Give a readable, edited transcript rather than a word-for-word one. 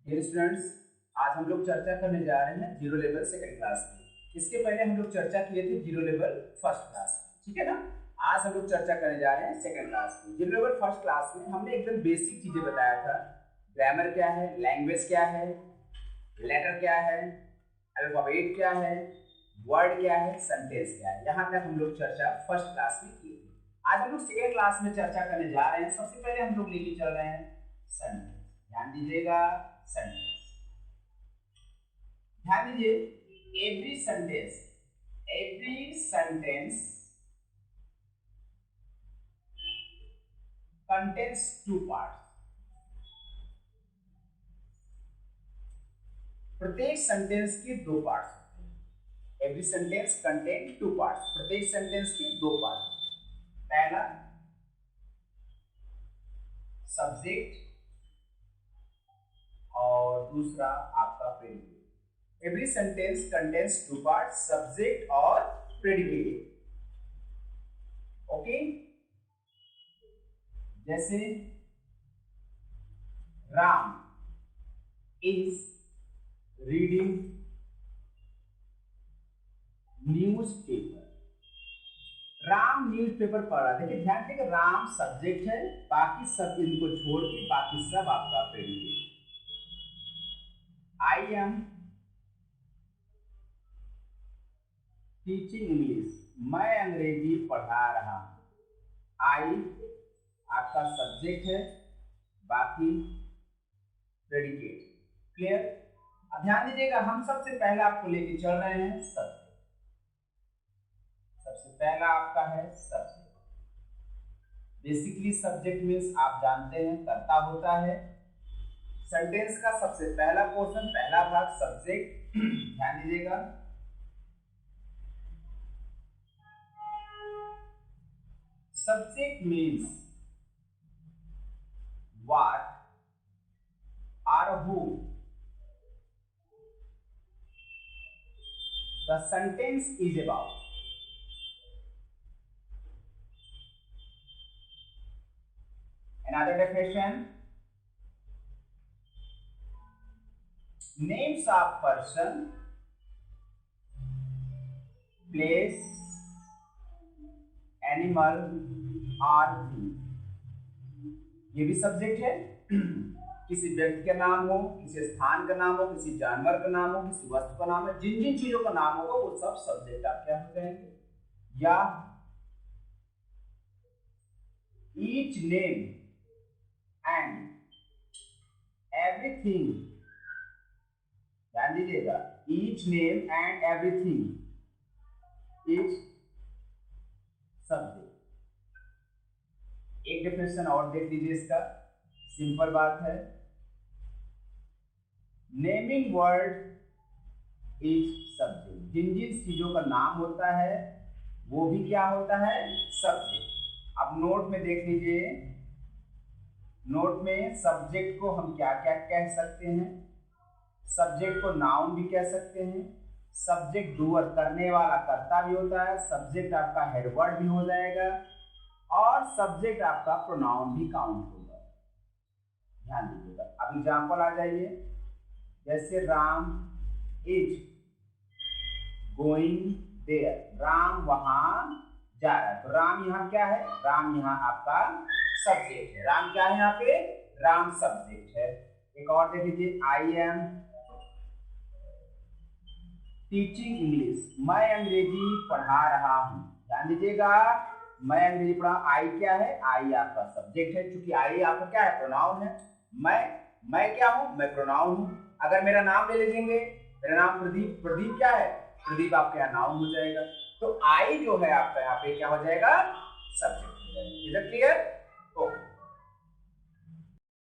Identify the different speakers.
Speaker 1: Dear students, आज हम लोग चर्चा करने जा रहे हैं जीरो लेवल सेकंड क्लास की। इसके पहले हम लोग चर्चा किए थे जीरो लेवल फर्स्ट क्लास की, ठीक है ना। आज हम लोग चर्चा करने जा रहे हैं सेकंड क्लास की। जीरो लेवल फर्स्ट क्लास में हमने एकदम बेसिक चीजें बताया था। ग्रामर क्या है, लैंग्वेज क्या है, लेटर क्या है, अल्फाबेट क्या है, वर्ड क्या है, सेंटेंस क्या है। यहाँ तक हम लोग चर्चा फर्स्ट क्लास में की थी। आज हम लोग सेकंड क्लास में चर्चा करने जा रहे हैं। सबसे पहले हम लोग लेके चल रहे हैं सेंटेंस। ध्यान दीजिएगा, सेंटेंस ध्यान दीजिए। Every sentence contains two parts. प्रत्येक सेंटेंस के दो पार्ट्स होते हैं। Every sentence contain two parts. प्रत्येक सेंटेंस के दो पार्ट होते हैं। पहला सब्जेक्ट और दूसरा आपका predicate. Every sentence contains two parts, subject और प्रेडिकेट। ओके, जैसे Ram is reading newspaper. Ram newspaper पढ़ रहा। देखिए ध्यान से, राम सब्जेक्ट है, बाकी सब इनको छोड़ के बाकी सब आपका predicate. I am teaching English. मैं अंग्रेजी पढ़ा रहा हूं। आई आपका सब्जेक्ट है, बाकी प्रेडिकेट। क्लियर? अब ध्यान दीजिएगा, हम सबसे पहले आपको लेके चल रहे हैं सब्जेक्ट। सबसे पहला आपका है सब्जेक्ट। बेसिकली सब्जेक्ट मीन्स आप जानते हैं कर्ता होता है। सेंटेंस का सबसे पहला पोर्शन, पहला भाग सब्जेक्ट। ध्यान दीजिएगा, subject means what or who the sentence is about. Another definition: names of person, place, animal और थिंग। ये भी सब्जेक्ट है। किसी व्यक्ति का नाम हो, किसी स्थान का नाम हो, किसी जानवर का नाम हो, किसी वस्तु का नाम है, जिन जिन चीजों का नाम होगा वो सब सब्जेक्ट आप क्या हो जाएंगे। या ईच नेम एंड एवरीथिंग। ध्यान दीजिएगा, each name and everything is subject. एक डेफिनेशन और देख लीजिए इसका, सिंपल बात है। Naming word is subject. जिन जिन चीजों का नाम होता है वो भी क्या होता है, सब्जेक्ट। अब नोट में देख लीजिए, नोट में सब्जेक्ट को हम क्या क्या कह सकते हैं। सब्जेक्ट को नाउन भी कह सकते हैं। सब्जेक्ट डूअर, करने वाला कर्ता भी होता है। सब्जेक्ट आपका हेडवर्ड भी हो जाएगा और सब्जेक्ट आपका प्रोनाउन भी काउंट होगा। ध्यान दीजिएगा। अब एग्जांपल आ जाइए, जैसे Ram is going there. Ram वहां जा रहा है, तो राम यहाँ क्या है, राम यहाँ आपका सब्जेक्ट है। राम क्या है यहाँ पे, राम सब्जेक्ट है। एक और देख लीजिए, आई एम टीचिंग इंग्लिश। मैं अंग्रेजी पढ़ा रहा हूं। ध्यान दीजिएगा, मैं अंग्रेजी पढ़ा। आई क्या है, आई आपका सब्जेक्ट है। क्योंकि आई आपका क्या है, प्रोनाउन है। मैं क्या हूं, मैं प्रोनाउन हूं। अगर मेरा नाम ले लीजिए, मेरा नाम प्रदीप। प्रदीप क्या है, प्रदीप आपका यहाँ नाउन हो जाएगा। तो आई जो है आपका यहाँ पे क्या हो जाएगा, सब्जेक्ट हो जाएगा। Is it clear?